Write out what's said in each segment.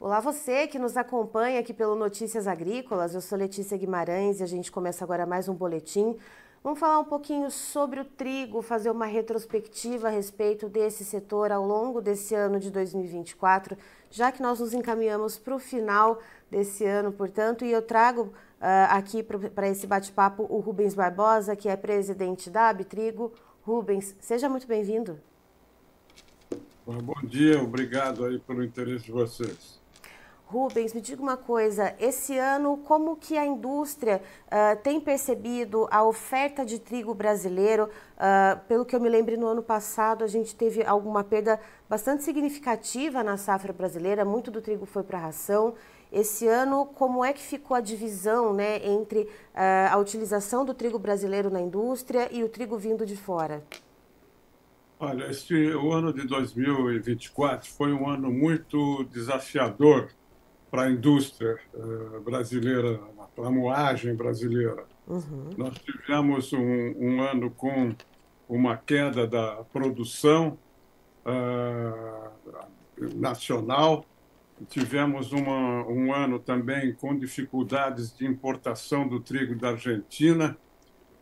Olá, você que nos acompanha aqui pelo Notícias Agrícolas. Eu sou Letícia Guimarães e a gente começa agora mais um boletim. Vamos falar um pouquinho sobre o trigo, fazer uma retrospectiva a respeito desse setor ao longo desse ano de 2024, já que nós nos encaminhamos para o final desse ano, portanto, e eu trago aqui para esse bate-papo o Rubens Barbosa, que é presidente da Abitrigo. Rubens, seja muito bem-vindo. Bom dia, obrigado aí pelo interesse de vocês. Rubens, me diga uma coisa, esse ano como que a indústria tem percebido a oferta de trigo brasileiro? Pelo que eu me lembro, no ano passado a gente teve alguma perda bastante significativa na safra brasileira, muito do trigo foi para a ração. Esse ano, como é que ficou a divisão, né, entre a utilização do trigo brasileiro na indústria e o trigo vindo de fora? Olha, o ano de 2024 foi um ano muito desafiador para a indústria brasileira, para a moagem brasileira. Nós tivemos um ano com uma queda da produção nacional, tivemos um ano também com dificuldades de importação do trigo da Argentina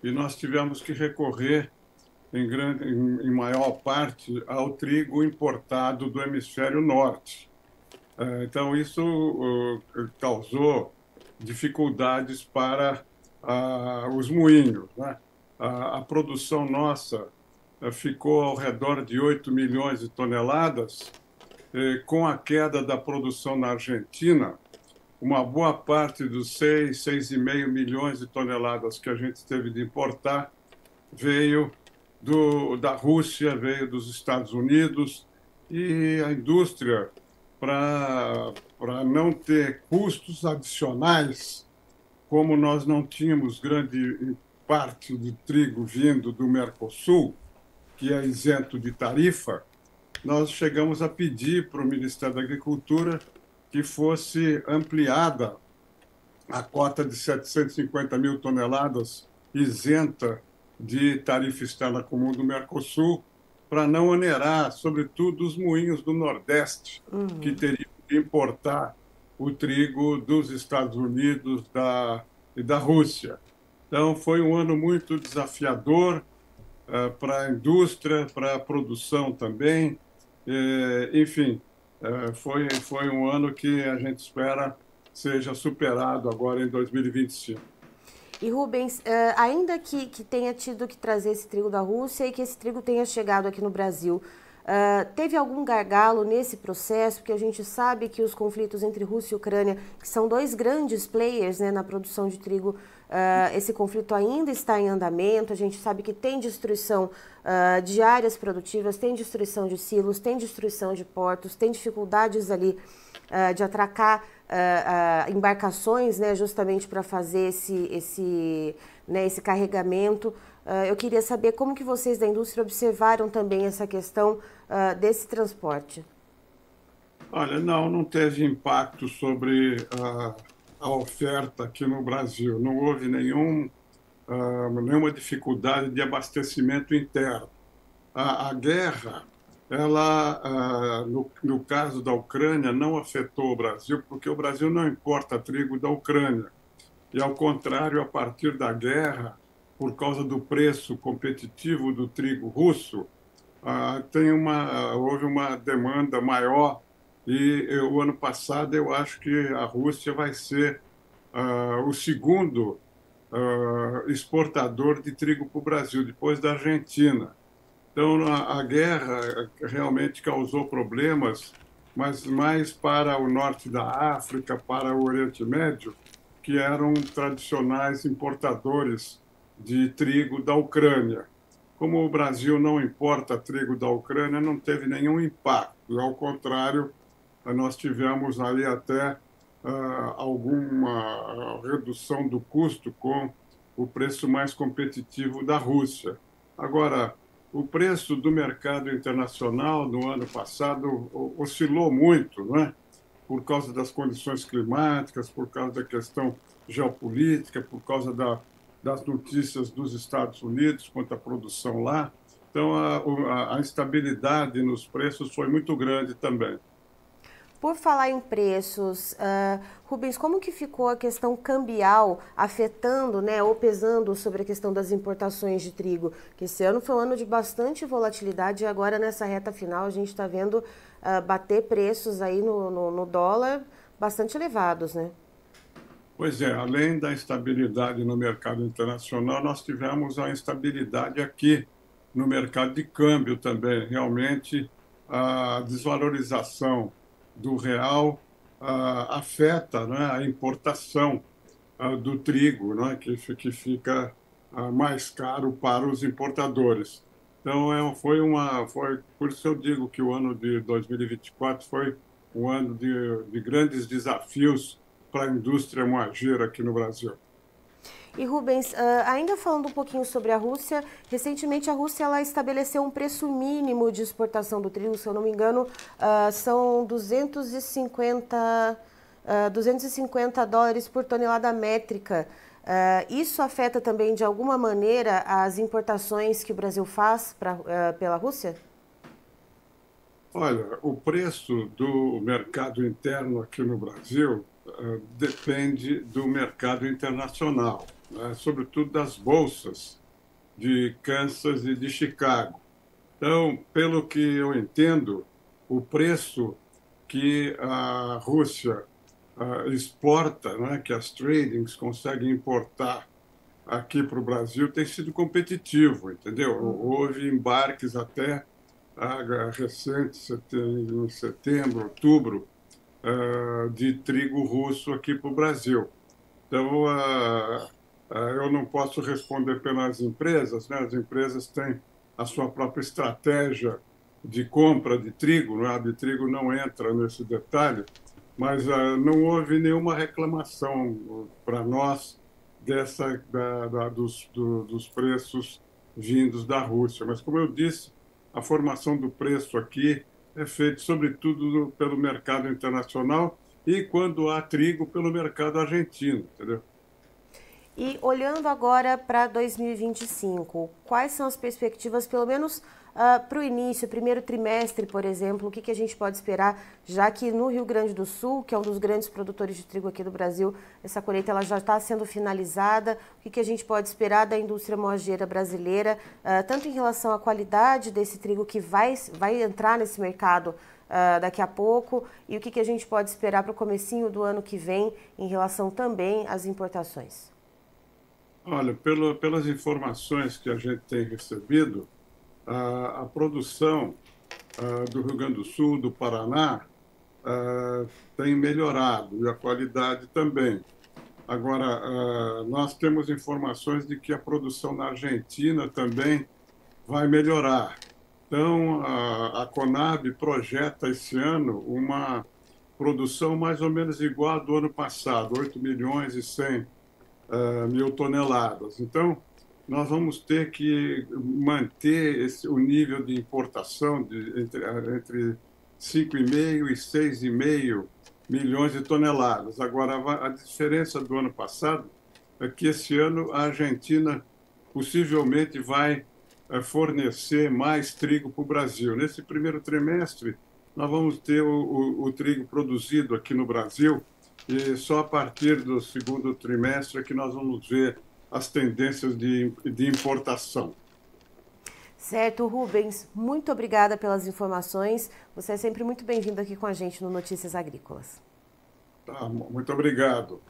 e nós tivemos que recorrer em maior parte ao trigo importado do hemisfério norte. Então, isso causou dificuldades para os moinhos, né? A produção nossa ficou ao redor de 8 milhões de toneladas. Com a queda da produção na Argentina, uma boa parte dos 6,5 milhões de toneladas que a gente teve de importar veio da Rússia, veio dos Estados Unidos, e a indústria, para não ter custos adicionais, como nós não tínhamos grande parte do trigo vindo do Mercosul, que é isento de tarifa, nós chegamos a pedir para o Ministério da Agricultura que fosse ampliada a cota de 750 mil toneladas isenta de tarifa externa comum do Mercosul, para não onerar, sobretudo, os moinhos do Nordeste, que teriam que importar o trigo dos Estados Unidos e da Rússia. Então, foi um ano muito desafiador para a indústria, para a produção também. Enfim, foi um ano que a gente espera seja superado agora em 2025. E Rubens, ainda que tenha tido que trazer esse trigo da Rússia e que esse trigo tenha chegado aqui no Brasil, teve algum gargalo nesse processo? Porque a gente sabe que os conflitos entre Rússia e Ucrânia, que são dois grandes players, né, na produção de trigo, esse conflito ainda está em andamento. A gente sabe que tem destruição de áreas produtivas, tem destruição de silos, tem destruição de portos, tem dificuldades ali de atracar embarcações, né, justamente para fazer esse carregamento. Eu queria saber como que vocês da indústria observaram também essa questão desse transporte. Olha, não teve impacto sobre a oferta aqui no Brasil. Não houve nenhuma dificuldade de abastecimento interno. A guerra, ela, no caso da Ucrânia, não afetou o Brasil, porque o Brasil não importa trigo da Ucrânia. E, ao contrário, a partir da guerra, por causa do preço competitivo do trigo russo, houve uma demanda maior. E o ano passado, eu acho que a Rússia vai ser o segundo exportador de trigo para o Brasil, depois da Argentina. Então, a guerra realmente causou problemas, mas mais para o norte da África, para o Oriente Médio, que eram tradicionais importadores de trigo da Ucrânia. Como o Brasil não importa trigo da Ucrânia, não teve nenhum impacto. Ao contrário, nós tivemos ali até alguma redução do custo com o preço mais competitivo da Rússia. Agora, o preço do mercado internacional no ano passado oscilou muito, não é? Por causa das condições climáticas, por causa da questão geopolítica, por causa das notícias dos Estados Unidos quanto à produção lá. Então, a instabilidade nos preços foi muito grande também. Por falar em preços, Rubens, como que ficou a questão cambial afetando, né, ou pesando sobre a questão das importações de trigo? Que esse ano foi um ano de bastante volatilidade e agora nessa reta final a gente está vendo bater preços aí no dólar bastante elevados, né? Pois é, além da instabilidade no mercado internacional, nós tivemos a instabilidade aqui no mercado de câmbio também. Realmente, a desvalorização do real afeta, né, a importação do trigo, né, que fica mais caro para os importadores. Então, foi por isso eu digo que o ano de 2024 foi um ano de grandes desafios para a indústria moageira aqui no Brasil. E Rubens, ainda falando um pouquinho sobre a Rússia, recentemente a Rússia ela estabeleceu um preço mínimo de exportação do trigo, se eu não me engano, são 250 dólares por tonelada métrica. Isso afeta também de alguma maneira as importações que o Brasil faz pela Rússia? Olha, o preço do mercado interno aqui no Brasil depende do mercado internacional, né? Sobretudo das bolsas de Kansas e de Chicago. Então, pelo que eu entendo, o preço que a Rússia exporta, né, que as tradings conseguem importar aqui para o Brasil, tem sido competitivo, entendeu? Houve embarques até recentes, em setembro, outubro, de trigo russo aqui para o Brasil. Então, eu não posso responder pelas empresas, né? As empresas têm a sua própria estratégia de compra de trigo, né? A de trigo não entra nesse detalhe, mas não houve nenhuma reclamação para nós dos preços vindos da Rússia. Mas, como eu disse, a formação do preço aqui é feita, sobretudo, pelo mercado internacional e, quando há trigo, pelo mercado argentino, entendeu? E olhando agora para 2025, quais são as perspectivas, pelo menos para o início, primeiro trimestre, por exemplo, o que a gente pode esperar, já que no Rio Grande do Sul, que é um dos grandes produtores de trigo aqui do Brasil, essa colheita ela já está sendo finalizada, o que a gente pode esperar da indústria moageira brasileira, tanto em relação à qualidade desse trigo que vai entrar nesse mercado daqui a pouco, e o que a gente pode esperar para o comecinho do ano que vem em relação também às importações? Olha, pelas informações que a gente tem recebido, a produção do Rio Grande do Sul, do Paraná, tem melhorado e a qualidade também. Agora, nós temos informações de que a produção na Argentina também vai melhorar. Então, a Conab projeta esse ano uma produção mais ou menos igual à do ano passado, 8 milhões e 100 mil toneladas. Então, nós vamos ter que manter o nível de importação entre 5,5 e 6,5 milhões de toneladas. Agora, a diferença do ano passado é que esse ano a Argentina possivelmente vai fornecer mais trigo para o Brasil. Nesse primeiro trimestre, nós vamos ter o trigo produzido aqui no Brasil e só a partir do segundo trimestre é que nós vamos ver as tendências de importação. Certo, Rubens, muito obrigada pelas informações. Você é sempre muito bem-vindo aqui com a gente no Notícias Agrícolas. Tá, muito obrigado.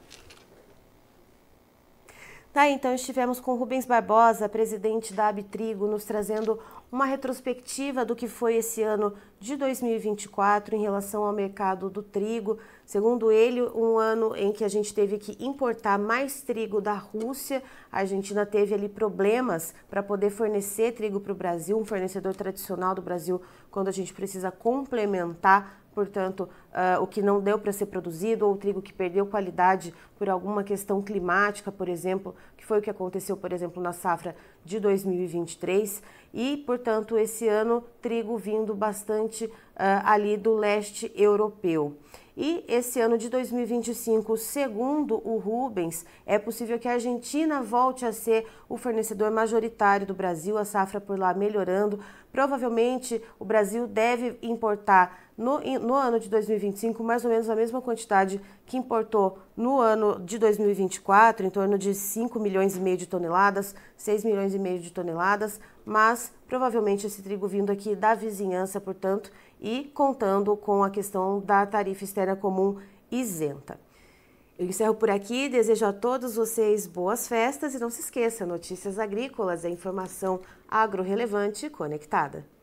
Tá, então estivemos com Rubens Barbosa, presidente da Abitrigo, nos trazendo uma retrospectiva do que foi esse ano de 2024 em relação ao mercado do trigo. Segundo ele, um ano em que a gente teve que importar mais trigo da Rússia. A Argentina teve ali problemas para poder fornecer trigo para o Brasil, um fornecedor tradicional do Brasil, quando a gente precisa complementar, portanto, o que não deu para ser produzido, ou o trigo que perdeu qualidade por alguma questão climática, por exemplo, que foi o que aconteceu, por exemplo, na safra de 2023. E, portanto, esse ano, trigo vindo bastante ali do leste europeu. E esse ano de 2025, segundo o Rubens, é possível que a Argentina volte a ser o fornecedor majoritário do Brasil, a safra por lá melhorando. Provavelmente o Brasil deve importar no ano de 2025 mais ou menos a mesma quantidade que importou no ano de 2024, em torno de 5 milhões e meio de toneladas, 6 milhões e meio de toneladas, mas provavelmente esse trigo vindo aqui da vizinhança, portanto, e contando com a questão da tarifa externa comum isenta. Eu encerro por aqui, desejo a todos vocês boas festas e não se esqueça, notícias agrícolas é informação agro-relevante e conectada.